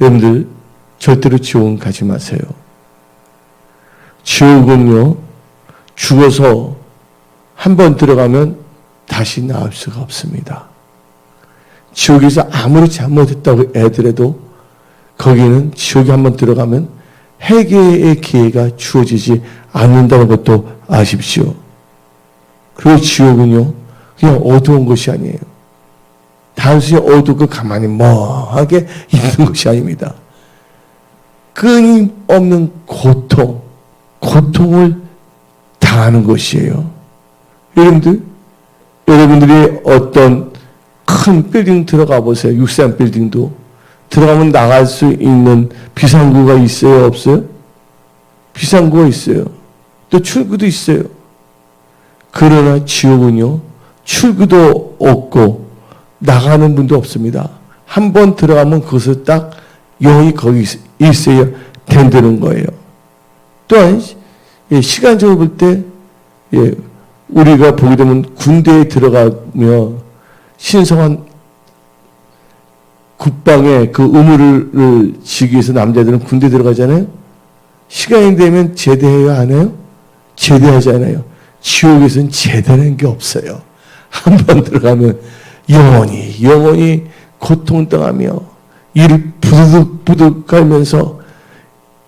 여러분들 절대로 지옥은 가지 마세요. 지옥은요, 죽어서 한 번 들어가면 다시 나올 수가 없습니다. 지옥에서 아무리 잘못했다고 애들에도 거기는 지옥에 한번 들어가면 회개의 기회가 주어지지 않는다는 것도 아십시오. 그리고 지옥은요, 그냥 어두운 것이 아니에요. 단순히 어둡고 가만히 멍하게 있는 것이 아닙니다. 끊임없는 고통을 당하는 것이에요. 여러분들이 어떤 큰 빌딩 들어가 보세요. 63 빌딩도. 들어가면 나갈 수 있는 비상구가 있어요? 없어요? 비상구가 있어요. 또 출구도 있어요. 그러나 지옥은요, 출구도 없고 나가는 문도 없습니다. 한 번 들어가면 그것을 딱 영원히 거기 있어야 된다는 거예요. 또한 시간적으로 볼 때 우리가 보게 되면 군대에 들어가며 신성한 국방의 그 의무를 지기 위해서 남자들은 군대 들어가잖아요. 시간이 되면 제대해야 하나요? 제대하지 않아요. 지옥에서는 제대하는 게 없어요. 한 번 들어가면 영원히 고통당하며 이를 부득부득 갈면서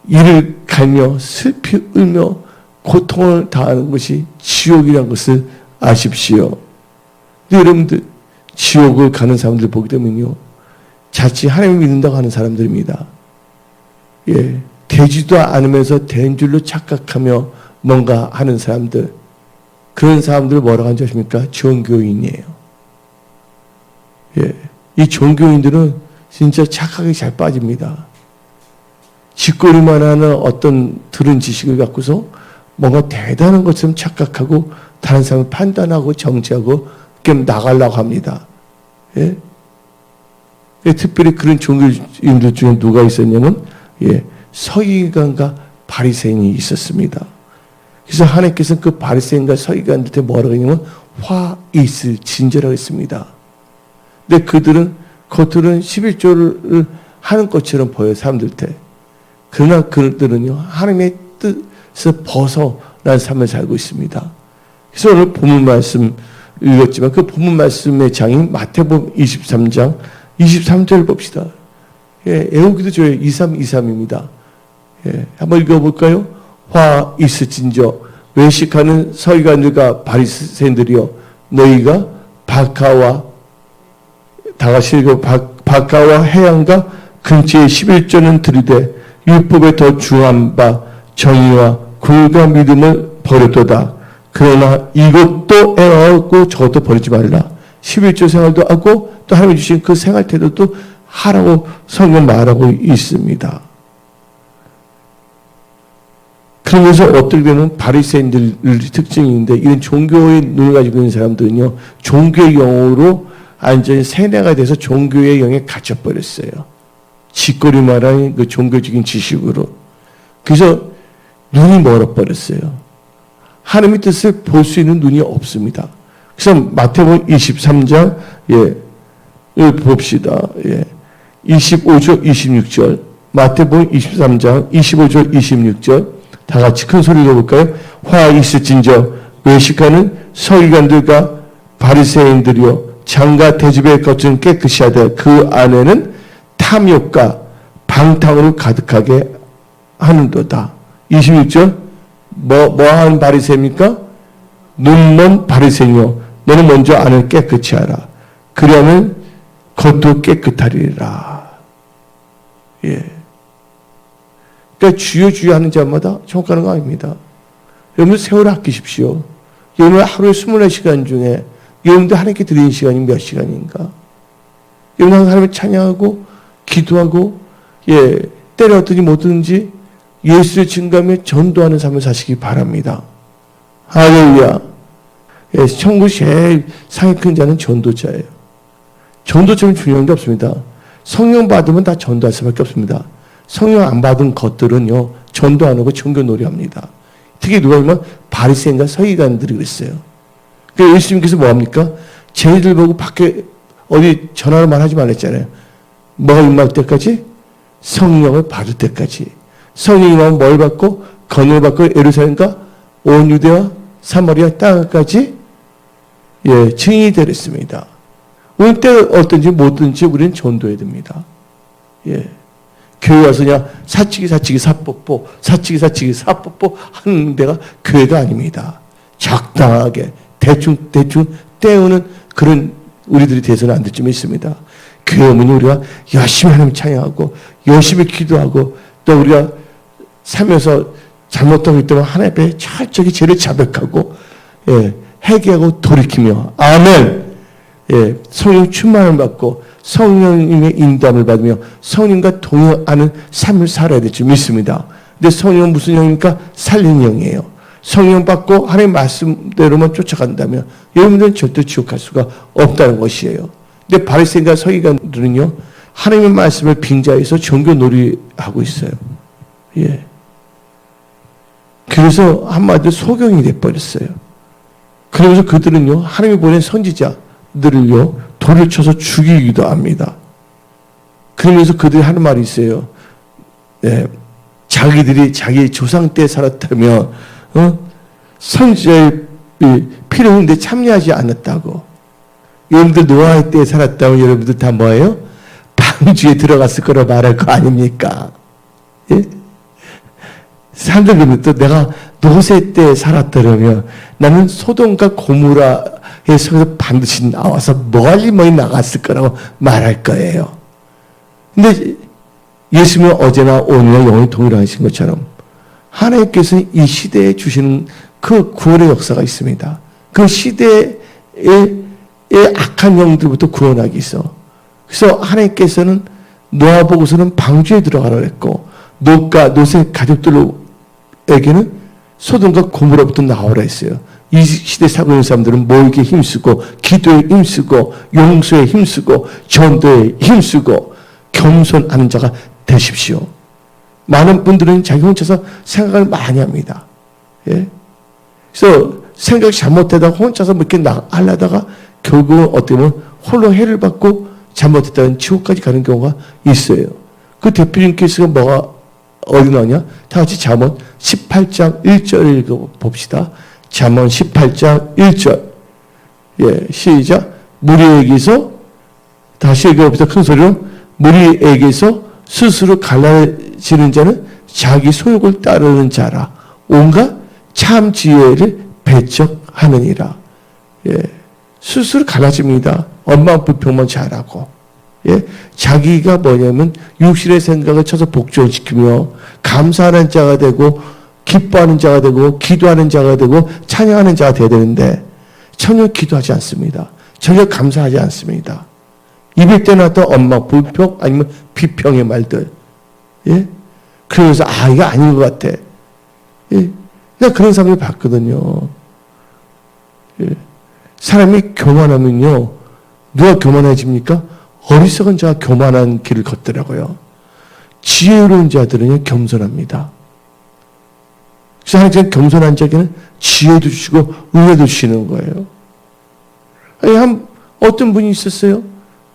이를 갈며 슬피 울며 고통을 당하는 것이 지옥이라는 것을 아십시오. 근데 여러분들 지옥을 가는 사람들 보게 되면요, 자칫 하나님을 믿는다고 하는 사람들입니다. 되지도 않으면서 된 줄로 착각하며 뭔가 하는 사람들, 그런 사람들을 뭐라고 하는지 아십니까? 종교인이에요. 이 종교인들은 진짜 착하게 잘 빠집니다. 짓거리만 하는 어떤 들은 지식을 갖고서 뭔가 대단한 것처럼 착각하고 다른 사람을 판단하고 정죄하고 그렇게 나가려고 합니다. 특별히 그런 종교인들 중에 누가 있었냐면 서기관과 바리새인이 있었습니다. 그래서 하나님께서는 그 바리새인과 서기관들한테 뭐라고 했냐면 화 있을 진저라고 했습니다. 근데 그들은 겉으로는 11조를 하는 것처럼 보여요, 사람들한테. 그러나 그들은요, 하나님의 뜻에서 벗어난 삶을 살고 있습니다. 그래서 오늘 본문 말씀 읽었지만 그 본문 말씀의 장인 마태복음 23장 23절을 봅시다. 애호기도 좋아요. 2323입니다. 한번 읽어볼까요? 화 있을진저 외식하는 서기관들과 바리새인들이여, 너희가 바카와 다 같이 읽어. 바카와 해양과 근처에 11조는 들이되 율법에 더 중한 바 정의와 굴과 믿음을 버렸도다. 그러나 이것도 애하고 저것도 버리지 말라. 11조 생활도 하고 또 하나님이 주신 그 생활 태도도 하라고 성경 말하고 있습니다. 그러면서 어떻게 되면 바리새인들 특징이 있는데, 이런 종교의 눈을 가지고 있는 사람들은요, 종교의 영으로 완전히 세뇌가 돼서 종교의 영에 갇혀버렸어요. 짓거리 말하는 그 종교적인 지식으로. 그래서 눈이 멀어버렸어요. 하나님의 뜻을 볼 수 있는 눈이 없습니다. 그래서 마태복음 23장 봅시다. 25절 26절 마태복음 23장 25절 26절 다 같이 큰 소리로 읽어볼까요? 화 있을진저 외식하는 서기관들과 바리새인들이여, 장과 대접의 겉은 깨끗이 하되 그 안에는 탐욕과 방탕으로 가득하게 하는도다. 26절 뭐하는 바리새입니까? 눈먼 바리새이여, 너는 먼저 안을 깨끗이 하라. 그러면 겉도 깨끗하리라. 그러니까 주여 하는 자마다 천국가는 거 아닙니다. 여러분 세월을 아끼십시오. 여러분 하루에 24시간 중에 여러분들 하나님께 드리는 시간이 몇 시간인가? 여러분 하나님을 찬양하고 기도하고 때려왔든지 뭐든지 예수를 증거하며 전도하는 삶을 사시기 바랍니다. 할렐루야. 천국 제일 상이 큰 자는 전도자예요. 전도처럼 중요한 게 없습니다. 성령 받으면 다 전도할 수밖에 없습니다. 성령 안 받은 것들은요, 전도 안 하고 종교놀이 합니다. 특히 누가 보면 바리새인과 서기관들이 그랬어요. 그래서 예수님께서 뭐합니까? 쟤네들 보고 밖에 어디 전화로만 하지 말랬잖아요. 뭐가 임할 때까지? 성령을 받을 때까지. 성령이 나면 뭘 받고? 건을 받고 예루살렘과 온 유대와 사마리아 땅까지 증인이 되었습니다. 우리는 때가 어떤지 뭐든지 우리는 전도해야 됩니다. 교회 와서 그냥 사치기 사뽀뽀 하는 데가 교회가 아닙니다. 적당하게 대충 때우는 그런 우리들이 돼서는 안 될 점이 있습니다. 교회 오면 우리가 열심히 하나님 찬양하고 열심히 기도하고 또 우리가 살면서 잘못하고 있다면 하나님 앞에 철저히 죄를 자백하고 회개하고 돌이키며 아멘. 성령 충만을 받고 성령님의 인도함을 받으며 성령과 동행하는 삶을 살아야 될 줄 믿습니다. 근데 성령은 무슨 영입니까? 살리는 영이에요. 성령 받고 하나님의 말씀대로만 쫓아간다면 여러분들은 절대 지옥할 수가 없다는 것이에요. 근데 바리새인과 서기관들은요, 하나님의 말씀을 빙자해서 종교놀이 하고 있어요. 그래서 한마디로 소경이 돼버렸어요. 그러면서 그들은요, 하나님이 보낸 선지자들을요, 돌을 쳐서 죽이기도 합니다. 그러면서 그들이 하는 말이 있어요. 자기들이 자기 조상 때 살았다면, 선지자의 피를 흘리는데 참여하지 않았다고. 여러분들 노아의 때에 살았다면 여러분들 다 뭐예요? 방주에 들어갔을 거라 말할 거 아닙니까? 사람들 그러면 또 내가 노세 때 살았더라면 나는 소돔과 고모라에서 반드시 나와서 멀리 나갔을 거라고 말할 거예요. 근데 예수님은 어제나 오늘나 영원히 동일하신 것처럼 하나님께서는 이 시대에 주시는 그 구원의 역사가 있습니다. 그 시대의 악한 영들부터 구원하기 위해서. 그래서 하나님께서는 노아 보고서는 방주에 들어가라고 했고 롯과 롯의 가족들에게는 소돔과 고모라부터 나오라 했어요. 이 시대 살고 있는 사람들은 모이기에 힘쓰고 기도에 힘쓰고 용서에 힘쓰고 전도에 힘쓰고 겸손하는 자가 되십시오. 많은 분들은 자기 혼자서 생각을 많이 합니다. 그래서 생각이 잘못되다가 혼자서 이렇게 하려다가 결국은 어떻게 보면 홀로 해를 받고 잘못했다는 지옥까지 가는 경우가 있어요. 그 대표적인 케이스가 뭐가 어디 나오냐? 다 같이 잠언 18장 1절을 읽어봅시다. 잠언 18장 1절. 시작. 무리에게서 다시 읽어봅시다. 큰 소리로. 무리에게서 스스로 갈라지는 자는 자기 소욕을 따르는 자라. 온갖 참 지혜를 배척하느니라. 스스로 갈라집니다. 엄마 불평만 잘하고. 자기가 뭐냐면 육신의 생각을 쳐서 복종시키며 감사하는 자가 되고 기뻐하는 자가 되고 기도하는 자가 되고 찬양하는 자가 되어야 되는데 전혀 기도하지 않습니다. 전혀 감사하지 않습니다. 입에 떼놨던 엄마 불평 아니면 비평의 말들. 그러면서 이거 아닌 것 같아. 내가 그런 사람을 봤거든요. 사람이 교만하면요. 누가 교만해집니까? 어리석은 자가 교만한 길을 걷더라고요. 지혜로운 자들은 겸손합니다. 그래서 하나님께서 겸손한 자에게는 지혜도 주시고 은혜도 주시는 거예요. 어떤 분이 있었어요.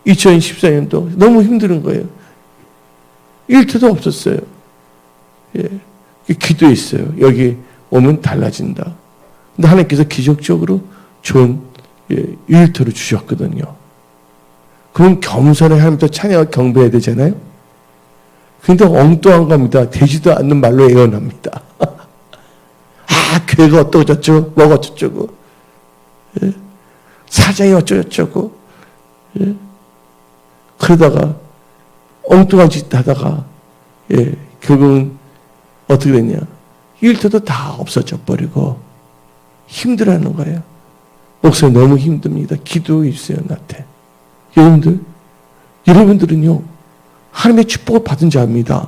2014년도 너무 힘든 거예요. 일터도 없었어요. 기도했어요. 여기 오면 달라진다. 근데 하나님께서 기적적으로 좋은 일터를 주셨거든요. 그럼 겸손해 하나님도 찬양을 경배해야 되잖아요. 근데 엉뚱한 겁니다. 되지도 않는 말로 예언합니다. 교회가 어쩌고 저쩌고 뭐가 어쩌고 사장이 어쩌고 그러다가 엉뚱한 짓 하다가 결국은 어떻게 됐냐. 일터도 다 없어져 버리고 힘들어하는 거예요. 목사님 너무 힘듭니다. 기도해 주세요 나한테. 여러분들은요 하나님의 축복을 받은 자입니다.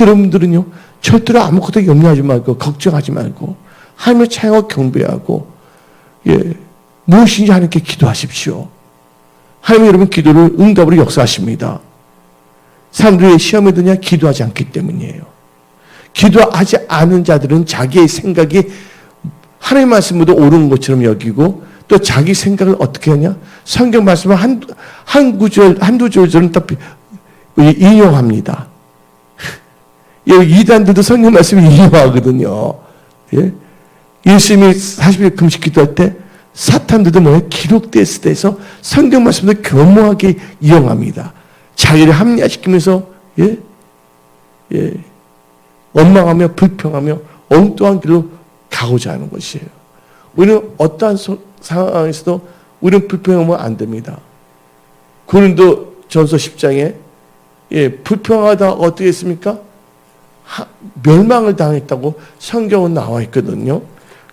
여러분들은요 절대로 아무것도 염려하지 말고 걱정하지 말고 하나님의 찬양과 경배하고 무엇인지 하나님께 기도하십시오. 하나님이 여러분 기도를 응답으로 역사하십니다. 사람들이 시험에 드냐? 기도하지 않기 때문이에요. 기도하지 않은 자들은 자기의 생각이 하나님의 말씀보다 옳은 것처럼 여기고 또 자기 생각을 어떻게 하냐? 성경 말씀을 한두 절은 딱 인용합니다. 여기 이단들도 성경 말씀을 이용하거든요. 예? 예수님이 40일 금식 기도할 때 사탄들도 뭐예요? 기록됐을 때에서 성경 말씀을 교묘하게 이용합니다. 자기를 합리화시키면서 원망하며 불평하며 엉뚱한 길로 가고자 하는 것이에요. 우리는 어떠한 상황에서도 우리는 불평하면 안 됩니다. 고린도전서 10장에 불평하다 어떻게 했습니까? 멸망을 당했다고 성경은 나와 있거든요.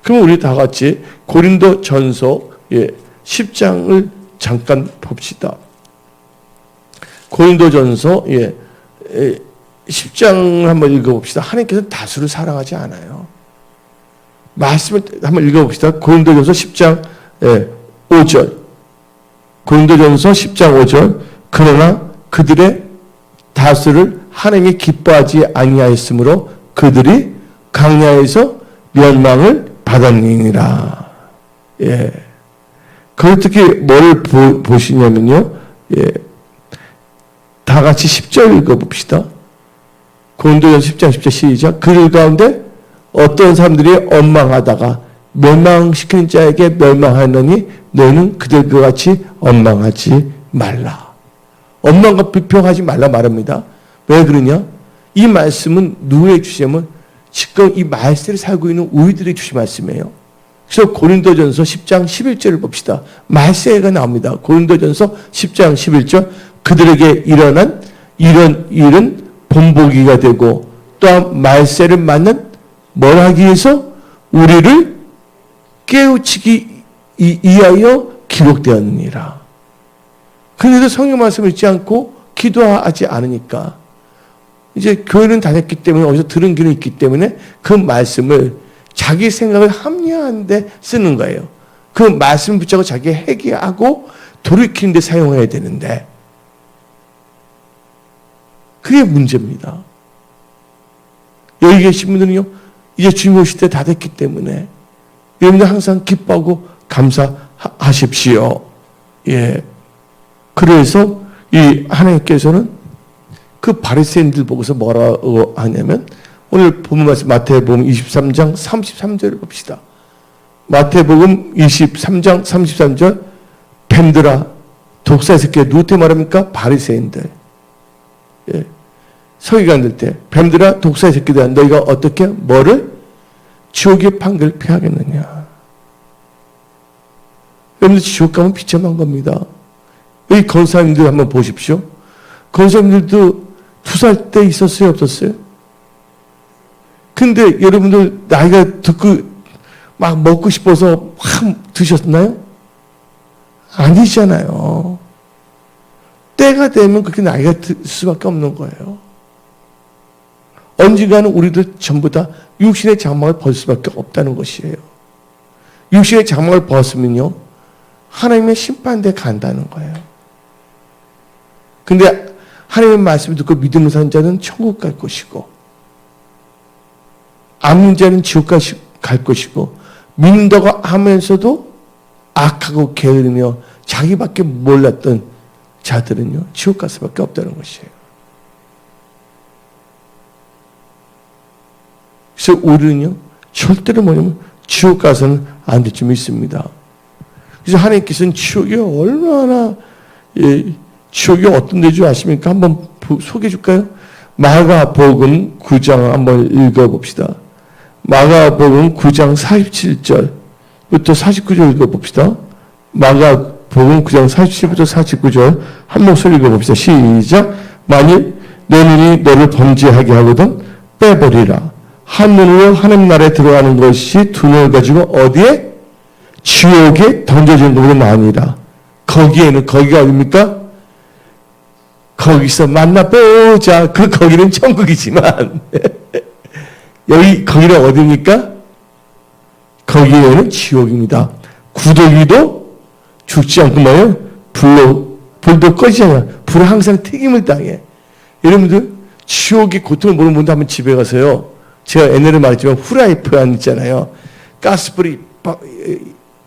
그럼 우리 다 같이 고린도전서 10장을 잠깐 봅시다. 고린도전서 10장을 한번 읽어봅시다. 하나님께서는 다수를 사랑하지 않아요. 말씀을 한번 읽어봅시다. 고린도전서 10장 5절. 고린도전서 10장 5절. 그러나 그들의 다수를 하나님이 기뻐하지 아니하였으므로 그들이 광야에서 멸망을 받았느니라. 예. 그 특히 뭘 보시냐면요. 다 같이 10절 읽어봅시다. 고린도전서 10장 10절 시작. 그들 가운데 어떤 사람들이 원망하다가 멸망시키는 자에게 멸망하느니 너희는 그들과 같이 원망하지 말라. 원망과 불평하지 말라 말합니다. 왜 그러냐? 이 말씀은 누구에게 주시냐면 지금 이 말세를 살고 있는 우리들에게 주신 말씀이에요. 그래서 고린도전서 10장 11절을 봅시다. 말세가 나옵니다. 고린도전서 10장 11절. 그들에게 일어난 이런 일은 본보기가 되고 또한 말세를 맞는 뭘 하기 위해서 우리를 깨우치기 위하여 기록되었느니라. 그런데도 성경 말씀을 읽지 않고 기도하지 않으니까 이제 교회는 다녔기 때문에 어디서 들은 길은 있기 때문에 그 말씀을 자기 생각을 합리화하는데 쓰는 거예요. 그 말씀을 붙잡고 자기 회개하고 돌이키는 데 사용해야 되는데 그게 문제입니다. 여기 계신 분들은요, 이제 주님 오실 때 다 됐기 때문에 여러분들 항상 기뻐하고 감사하십시오. 예. 그래서 이 하나님께서는 그 바리새인들 보고서 뭐라고 하냐면 오늘 본문 말씀 마태복음 23장 33절을 봅시다. 마태복음 23장 33절 뱀들아 독사의 새끼야 누구한테 말합니까? 바리새인들. 예. 서기관들 때 뱀들아 독사의 새끼들아 너희가 어떻게 뭐를 지옥의 판결을 피하겠느냐. 여러분들 지옥 가면 비참한 겁니다. 여기 권사님들 한번 보십시오. 권사님들도 2살 때 있었어요? 없었어요? 근데 여러분들 나이가 듣고 막 먹고 싶어서 확 드셨나요? 아니잖아요. 때가 되면 그렇게 나이가 들 수밖에 없는 거예요. 언젠가는 우리들 전부 다 육신의 장막을 벗을 수밖에 없다는 것이에요. 육신의 장막을 벗으면요. 하나님의 심판대에 간다는 거예요. 근데 하나님의 말씀을 듣고 믿음을 사는 자는 천국 갈 것이고 안 믿는 자는 지옥 갈 것이고 믿는다고 하면서도 악하고 게으르며 자기밖에 몰랐던 자들은요. 지옥 갈 수밖에 없다는 것이에요. 그래서 우리는요. 절대로 뭐냐면 지옥 가서는 안 될 줄 믿습니다. 그래서 하나님께서는 지옥이 얼마나 지옥이 어떤 데인지 아십니까? 한번 소개해 줄까요? 마가복음 9장 한번 읽어봅시다. 마가복음 9장 47절부터 49절 읽어봅시다. 마가복음 9장 47절부터 49절 한 목소리 읽어봅시다. 시작. 만일 내 눈이 너를 범죄하게 하거든 빼버리라. 한 눈으로 하나님 나라에 들어가는 것이 두 눈을 가지고 어디에? 지옥에 던져진 것보다 나으니라. 거기에는 거기가 어딥니까? 거기서 만나보자. 그 거기는 천국이지만 거기는 어디입니까? 거기에는 지옥입니다. 구더기도 죽지 않고 뭐예요? 불도 꺼지지 않아. 불은 항상 튀김을 당해. 여러분들 지옥의 고통을 모르는 분들 한번 집에 가서요. 제가 옛날에 말했지만 후라이팬 있잖아요. 가스불이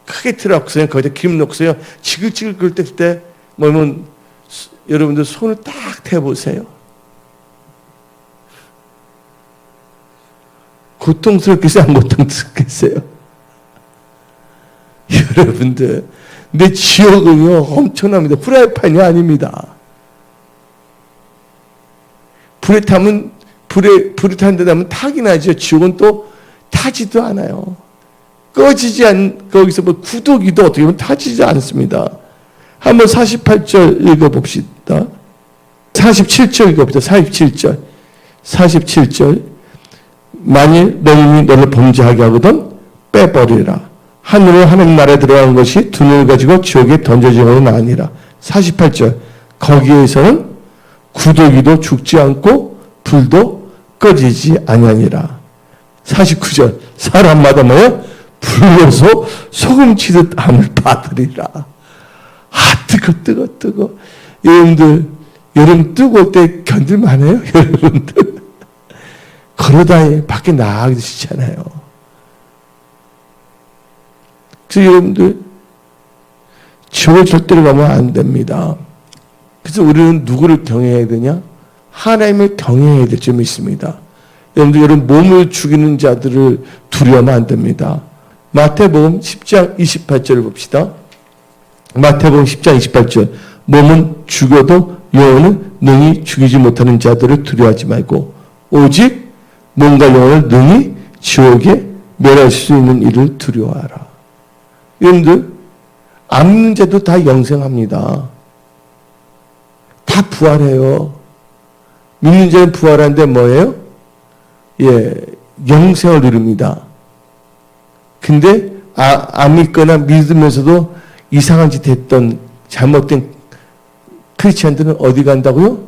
크게 틀어놓고서요. 거기다 기름 넣고서요. 지글지글 끓을 때 뭐면 여러분들 손을 딱 대보세요. 고통스럽겠어요? 안 고통스럽겠어요? 여러분들, 근데 지옥은요, 엄청납니다. 프라이팬이 아닙니다. 불에 탄 데 타면 타긴 하죠. 지옥은 또 타지도 않아요. 거기서 뭐 구더기도 어떻게 보면 타지지 않습니다. 한번 48절 읽어봅시다. 47절 읽어봅시다. 47절. 47절. 만일 너희는 너를 범죄하게 하거든 빼버리라. 하늘로 하나님 나라에 들어간 것이 두 눈을 가지고 지옥에 던져진 것은 아니라. 48절. 거기에서는 구더기도 죽지 않고 불도 꺼지지 아니하니라. 49절. 사람마다 뭐요? 불로서 소금 치듯 함을 받으리라. 뜨거. 여러분들, 여름 뜨거울 때 견딜만해요? 여러분들. 걸어다니 밖에 나가기도 싫잖아요. 그래서 여러분들, 지옥에 절대로 가면 안 됩니다. 그래서 우리는 누구를 경외해야 되냐? 하나님을 경외해야 될 점이 있습니다. 여러분들, 여러분 몸을 죽이는 자들을 두려워하면 안 됩니다. 마태복음 10장 28절을 봅시다. 마태복음 10장 28절. 몸은 죽여도 영혼은 능히 죽이지 못하는 자들을 두려워하지 말고 오직 몸과 영혼을 능히 지옥에 멸할 수 있는 일을 두려워하라. 여러분들, 안 믿는 자도 다 영생합니다. 다 부활해요. 믿는 자는 부활하는데 뭐예요? 영생을 누립니다. 근데 안 믿거나 믿으면서도 이상한 짓 했던 잘못된 크리스찬들은 어디 간다고요?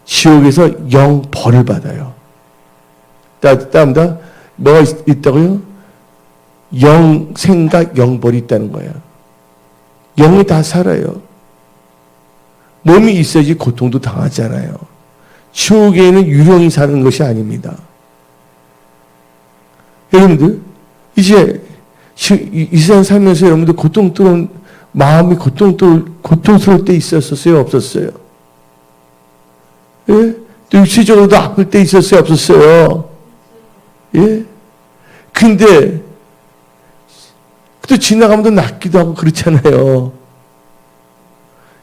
지옥에서 영 벌을 받아요. 다음다 뭐가 있다고요? 영생과 영벌이 있다는 거예요. 영이 다 살아요. 몸이 있어야지 고통도 당하잖아요. 지옥에는 유령이 사는 것이 아닙니다. 여러분들, 이제 이 세상 살면서 여러분들 마음이 고통스러울 때 있었어요? 없었어요? 예? 또 육체적으로도 아플 때 있었어요? 없었어요? 예? 근데 또 지나가면 낫기도 하고 그렇잖아요.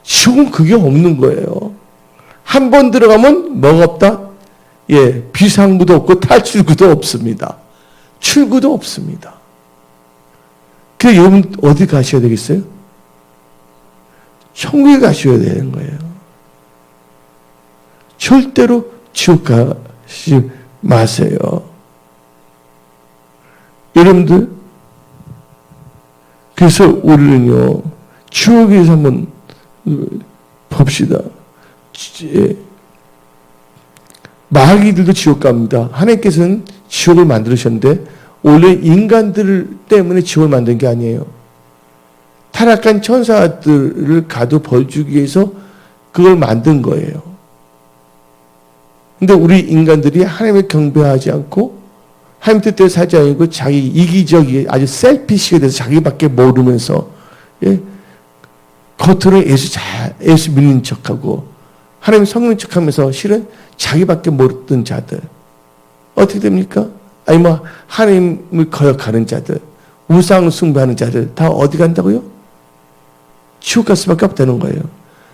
지옥은 그게 없는 거예요. 한 번 들어가면 뭐가 없다? 비상구도 없고 탈출구도 없습니다. 출구도 없습니다. 그래서 여러분 어디 가셔야 되겠어요? 천국에 가셔야 되는 거예요. 절대로 지옥 가지 마세요. 여러분들, 그래서 우리는요, 지옥에서 한번 봅시다. 마귀들도 지옥 갑니다. 하나님께서는 지옥을 만들으셨는데 원래 인간들 때문에 지옥을 만든 게 아니에요. 타락한 천사들을 가도 벌 주기 위해서 그걸 만든 거예요. 근데 우리 인간들이 하나님을 경배하지 않고 하나님 뜻대로 살지 않고 자기 이기적이 아주 셀피시가 돼서 자기밖에 모르면서 겉으로 예수 믿는 척하고 하나님 성령 척하면서 실은 자기밖에 모르던 자들 어떻게 됩니까? 아니 뭐 하나님을 거역하는 자들, 우상 숭배하는 자들 다 어디 간다고요? 지옥 갈 수밖에 없다는 거예요.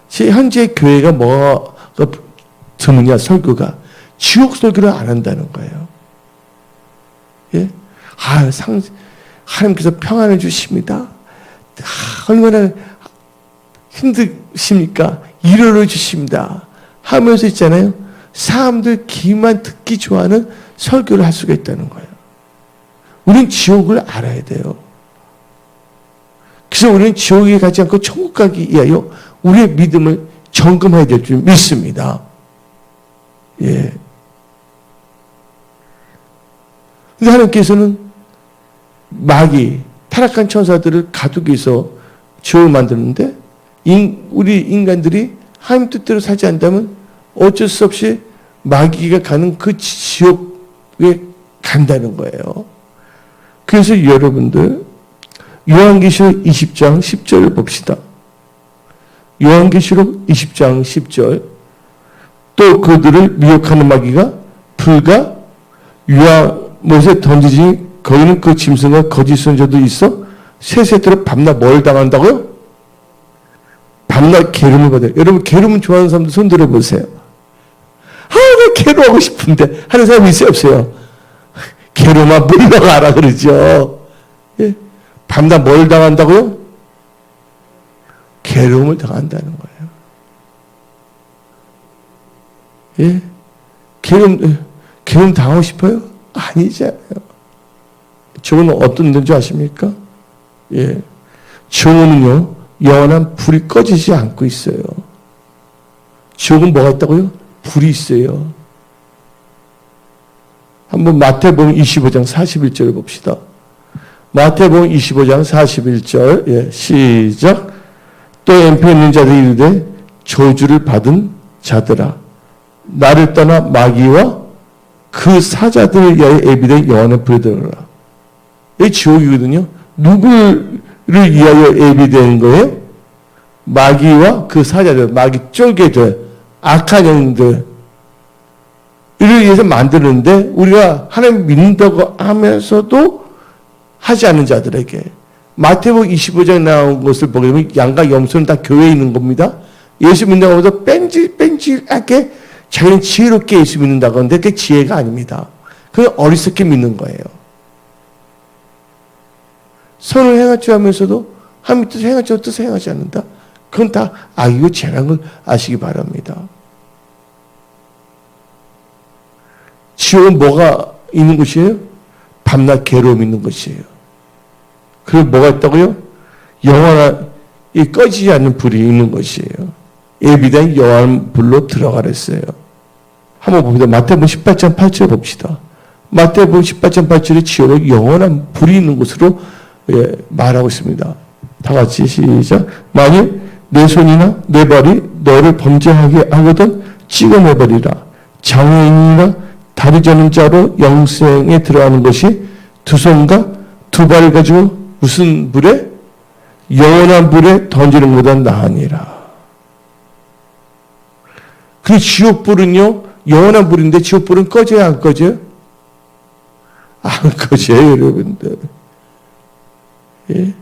현재 교회가 뭐가 드느냐 설교가 지옥 설교를 안 한다는 거예요. 하나님께서 평안을 주십니다. 얼마나 힘드십니까? 위로를 주십니다. 하면서 있잖아요. 사람들 귀만 듣기 좋아하는 설교를 할 수가 있다는 거예요. 우리는 지옥을 알아야 돼요. 그래서 우리는 지옥에 가지 않고 천국 가기 위하여 우리의 믿음을 점검해야 될 줄 믿습니다. 근데 하나님께서는 마귀, 타락한 천사들을 가두기 위해서 지옥을 만드는데 우리 인간들이 하나님 뜻대로 살지 않다면 어쩔 수 없이 마귀가 가는 그 지옥에 간다는 거예요. 그래서 여러분들 요한계시록 20장 10절을 봅시다. 요한계시록 20장 10절 또 그들을 미혹하는 마귀가 불과 못에 던지지 거기는 그 짐승과 거짓 선지자도 있어 세세토록 밤낮 뭘 당한다고요? 밤낮 괴로움을 받아요. 여러분 괴로움 좋아하는 사람들 손 들어보세요. 아, 나 괴로워하고 싶은데 하는 사람 있어요 없어요? 괴로움아 물러가라 그러죠. 예? 밤낮 뭘 당한다고요? 괴로움을 당한다는 거예요. 예? 괴로움 당하고 싶어요? 아니잖아요. 저거는 어떤 데인 줄 아십니까? 예. 지옥은요, 영원한 불이 꺼지지 않고 있어요. 지옥은 뭐가 있다고요? 불이 있어요. 한번 마태복음 25장 41절을 봅시다. 마태복음 25장 41절, 예, 시작. 또 엠페 있는 자들이 이르되 저주를 받은 자들아, 나를 떠나 마귀와 그 사자들을 위하여 예비된 영원한 불에 들어가라. 이 지옥이거든요. 누구를 위하여 예비된 거예요? 마귀와 그 사자들, 마귀 쫄개들, 악한 영들, 이를 위해서 만드는데 우리가 하나님 믿는다고 하면서도 하지 않는 자들에게 마태복음 25장에 나온 것을 보게 되면 양과 염소는 다 교회에 있는 겁니다. 예수 믿는다고 해서 뺀질뺀질하게 자기는 지혜롭게 예수 믿는다고 하는데 그게 지혜가 아닙니다. 그냥 어리석게 믿는 거예요. 선을 행하지 하면서도 하나님 뜻을 행하지 뜻을 행하지 않는다. 그건 다 악이고 죄라는 걸 아시기 바랍니다. 지옥은 뭐가 있는 곳이에요? 밤낮 괴로움이 있는 것이에요. 그리고 뭐가 있다고요? 영원한 이 꺼지지 않는 불이 있는 것이에요. 예비된 영원한 불로 들어가랬어요. 한번 봅니다. 마태복음 18장 8절 봅시다. 마태복음 18장 8절에 지옥은 영원한 불이 있는 곳으로 말하고 있습니다. 다 같이 시작. 만일 내 손이나 내 발이 너를 범죄하게 하거든 찍어내버리라. 장애인이나 다리 저는 자로 영생에 들어가는 것이 두 손과 두 발을 가지고 무슨 불에? 영원한 불에 던지는 것보다 나으니라. 그 지옥불은요, 영원한 불인데 지옥불은 꺼져야 안 꺼져요? 안 꺼져요, 여러분들. 예?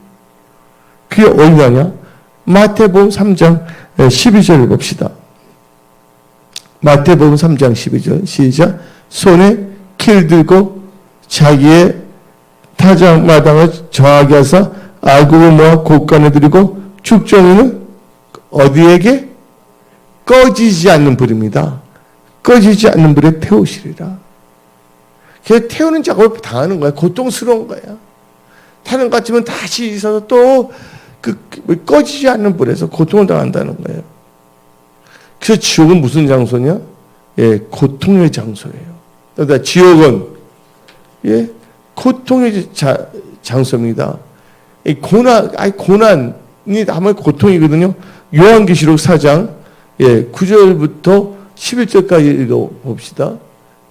그게 어디냐냐? 마태복음 3장 12절을 봅시다. 마태복음 3장 12절 시작. 손에 키를 들고 자기의 타작마당을 정하게 하사 악으로 모아 곳간에 들이고 축정이는 어디에게? 꺼지지 않는 불입니다. 꺼지지 않는 불에 태우시리라. 그래서 태우는 작업을 당하는 거야. 고통스러운 거야. 타는 것 같으면 다시 있어서 또 꺼지지 않는 불에서 고통을 당한다는 거예요. 그래서 지옥은 무슨 장소냐? 예, 고통의 장소예요. 그러니까 지옥은 예, 고통의 장소입니다. 이 고난이 아마 고통이거든요. 요한계시록 4장 9절부터 11절까지 읽어봅시다.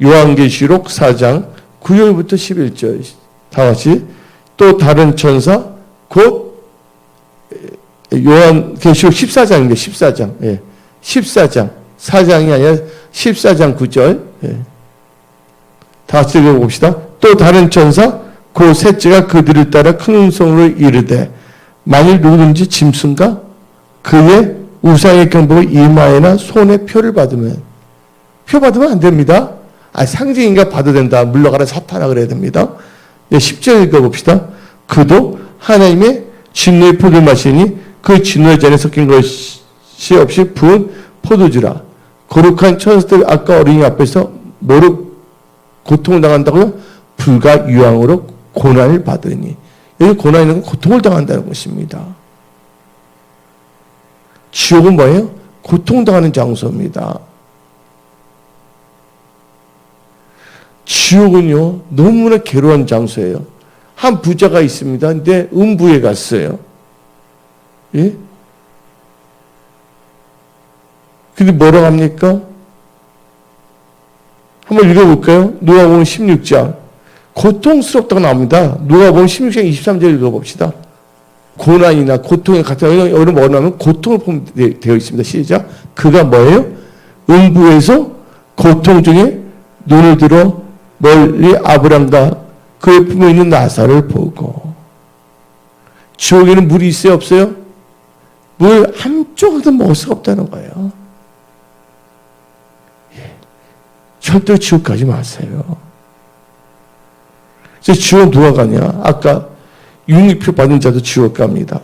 요한계시록 4장 9절부터 11절 다 같이. 또 다른 천사 곧 요한계시록 14장입니다. 14장. 예. 14장. 4장이 아니라 14장 9절. 예. 다 같이 읽어봅시다. 또 다른 천사 그 셋째가 그들을 따라 큰 음성으로 이르되 만일 누구든지 짐승과 그의 우상의 경복을 이마에나 손에 표를 받으면 표 받으면 안 됩니다. 상징인가 봐도 된다. 물러가라 사탄아 그래야 됩니다. 10절 읽어봅시다. 그도 하나님의 진노의 포도를 마시니 그 진노의 잔에 섞인 것이 없이 부은 포도주라. 거룩한 천사들 아까 어린이 앞에서 뭐로 고통을 당한다고요? 불과 유황으로 고난을 받으니. 여기 고난이는 고통을 당한다는 것입니다. 지옥은 뭐예요? 고통당하는 장소입니다. 지옥은요, 너무나 괴로운 장소예요. 한 부자가 있습니다. 근데 음부에 갔어요. 예? 근데 뭐라고 합니까? 한번 읽어볼까요? 누가복음 16장. 고통스럽다고 나옵니다. 누가복음 16장 23절 읽어봅시다. 고난이나 고통에 같은 여러분 뭐냐면 고통을 되어 있습니다. 시작. 그가 뭐예요? 음부에서 고통 중에 눈을 들어 멀리 아브람과 그의 품에 있는 나사를 보고. 지옥에는 물이 있어요, 없어요? 물 한 조각도 먹을 수가 없다는 거예요. 절대로 지옥 가지 마세요. 그래서 지옥 누가 가냐? 아까 율리표 받은 자도 지옥 갑니다.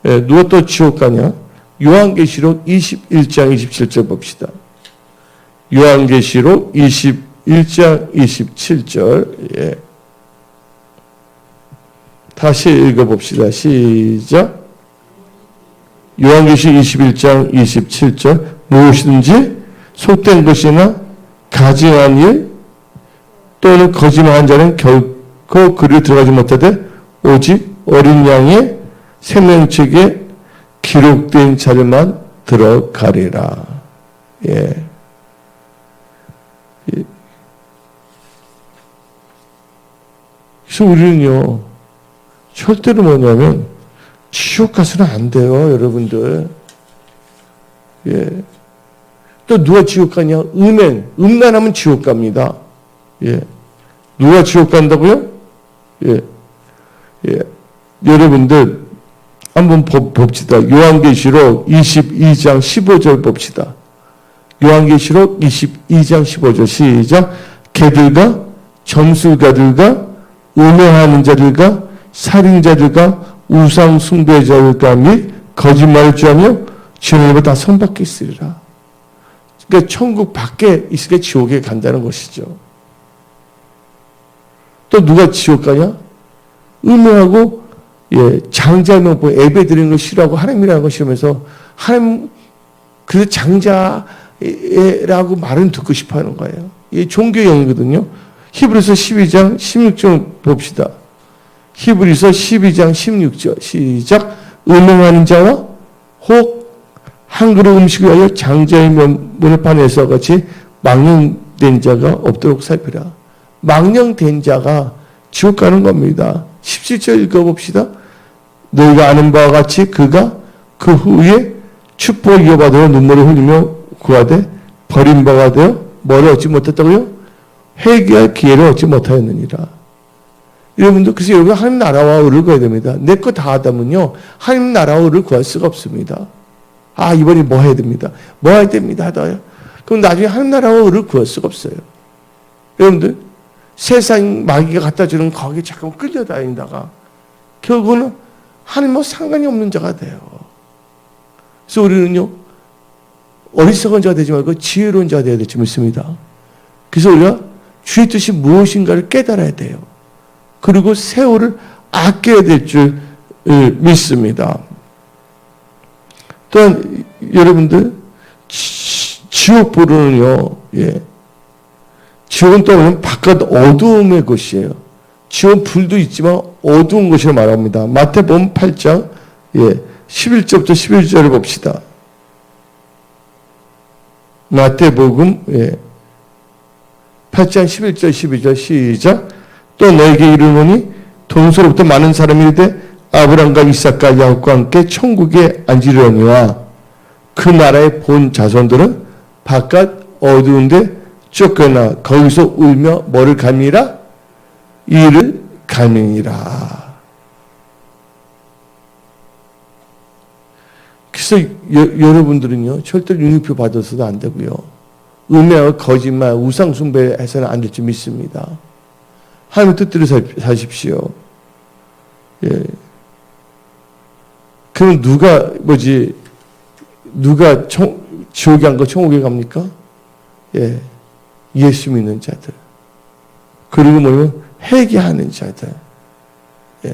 누가 또 지옥 가냐? 요한계시록 21장 27절 봅시다. 요한계시록 21장 27절. 예. 다시 읽어봅시다. 시작. 요한계시록 21장 27절. 무엇이든지 속된 것이나 가증한 일 또는 거짓말한 자는 결코 그리로 들어가지 못하되 오직 어린 양의 생명책에 기록된 자들만 들어가리라. 예. 그래서 우리는요, 절대로 뭐냐면, 지옥 가서는 안 돼요, 여러분들. 예. 또 누가 지옥 가냐? 음란하면 지옥 갑니다. 예. 누가 지옥 간다고요? 예. 예. 여러분들, 한번 봅시다. 요한계시록 22장 15절 봅시다. 요한계시록 22장 15절 시작. 개들과 점술가들과 음행하는 자들과 살인자들과 우상 숭배자들과 및 거짓말을 주하며 지옥에 다 선박해 있으리라. 그러니까 천국 밖에 있으니까 지옥에 간다는 것이죠. 또 누가 지옥 가냐? 음행하고 장자명 예배 드리는 걸 싫어하고 하나님이라는 걸 싫으면서 하나님 그 장자라고 말은 듣고 싶어 하는 거예요. 이게 종교형이거든요. 히브리서 12장 16절 봅시다. 히브리서 12장 16절 시작. 음행하는 자와 혹 한 그릇 음식을 위하여 장자의 문을 파내서 같이 망령된 자가 없도록 살피라. 망령된 자가 지옥 가는 겁니다. 17절 읽어봅시다. 너희가 아는 바와 같이 그가 그 후에 축복을 이어받으러 눈물을 흘리며 구하되 버림받아 되어 뭐를 얻지 못했다고요? 회개할 기회를 얻지 못하였느니라. 여러분들, 그래서 여러분 하나님 나라와 의를 구해야 됩니다. 내 거 다 하다면요, 하나님 나라와 의를 구할 수가 없습니다. 아, 이번에 뭐 해야 됩니다. 뭐 해야 됩니다. 하다요. 그럼 나중에 하나님 나라와 의를 구할 수가 없어요. 여러분들, 세상 마귀가 갖다 주는 거기에 자꾸 끌려다니다가 결국은 하나님과 상관이 없는 자가 돼요. 그래서 우리는요, 어리석은 자가 되지 말고 지혜로운 자가 되어야 될 줄 믿습니다. 그래서 우리가 주의 뜻이 무엇인가를 깨달아야 돼요. 그리고 세월을 아껴야 될 줄 믿습니다. 또한 여러분들, 지옥불은요, 지옥은 또 바깥 어두움의 곳이에요. 지옥은 불도 있지만 어두운 곳이라 말합니다. 마태복음 8장 11절부터 11절을 봅시다. 마태복음 8장 11절 12절 시작. 또 너에게 이르노니 동서로부터 많은 사람이 이르되 아브람과 이삭과 야곱과 함께 천국에 앉으려니와 그 나라의 본 자손들은 바깥 어두운데 쫓겨나 거기서 울며 뭐를 갈미라? 이를 갈미니라. 그래서 여러분들은요, 절대로 율리표 받아서도 안 되고요, 음해와 거짓말, 우상 숭배해서는 안 될 줄 믿습니다. 하나님의 뜻대로 사십시오. 예. 그럼 누가 지옥에 간 거 천국에 갑니까? 예. 예수 믿는 자들. 그리고 뭐냐면 회개하는 자들. 예.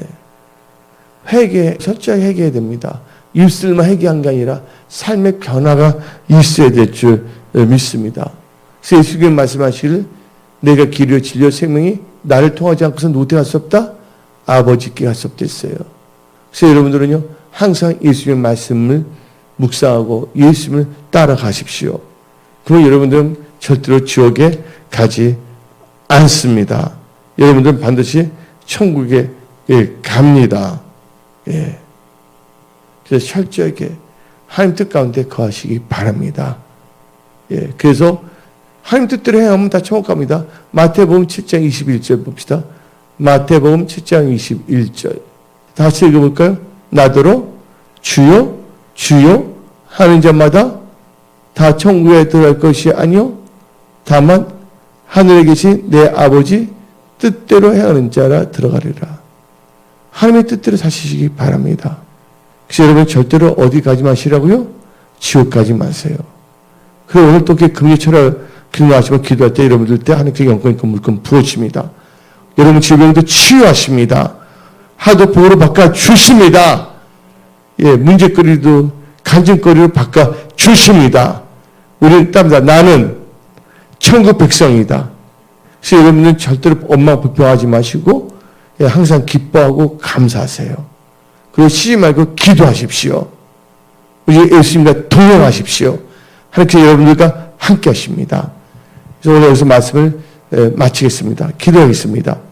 철저히 회개해야 됩니다. 입술만 회개한 게 아니라 삶의 변화가 있어야 될 줄 믿습니다. 그래서 예수님이 말씀하시기를 내가 길이요 진리요 생명이 나를 통하지 않고서 누구한테 갈 수 없다? 아버지께 갈 수 없다 했어요. 그래서 여러분들은요, 항상 예수님의 말씀을 묵상하고 예수님을 따라가십시오. 그러면 여러분들은 절대로 지옥에 가지 않습니다. 여러분들은 반드시 천국에 갑니다. 예. 그래서 철저하게 하나님 뜻 가운데 거하시기 바랍니다. 예. 그래서 하나님 뜻대로 행하면 다 천국 갑니다. 마태복음 7장 21절 봅시다. 마태복음 7장 21절. 다시 읽어볼까요? 나더러 주여 주여 하는 자마다 다 천국에 들어갈 것이 아니요 다만 하늘에 계신 내 아버지 뜻대로 행하는 자라 들어가리라. 하나님의 뜻대로 사시기 바랍니다. 그래서 여러분 절대로 어디 가지 마시라고요? 지옥 가지 마세요. 그리고 오늘 또 금요철을 기도하시고 기도할 때 여러분들 때 하나님께 영권 있고 물권 부어집니다. 여러분 질병도 치유하십니다. 하도 복으로 바꿔 주십니다. 예, 문제거리도 간증거리로 바꿔 주십니다. 우리는 땀다. 나는 천국 백성이다. 그래서 여러분은 절대로 원망 불평하지 마시고 예, 항상 기뻐하고 감사하세요. 그리고 쉬지 말고 기도하십시오. 우리 예수님과 동행하십시오. 하나님께서 여러분들과 함께 하십니다. 그래서 오늘 여기서 말씀을 마치겠습니다. 기도하겠습니다.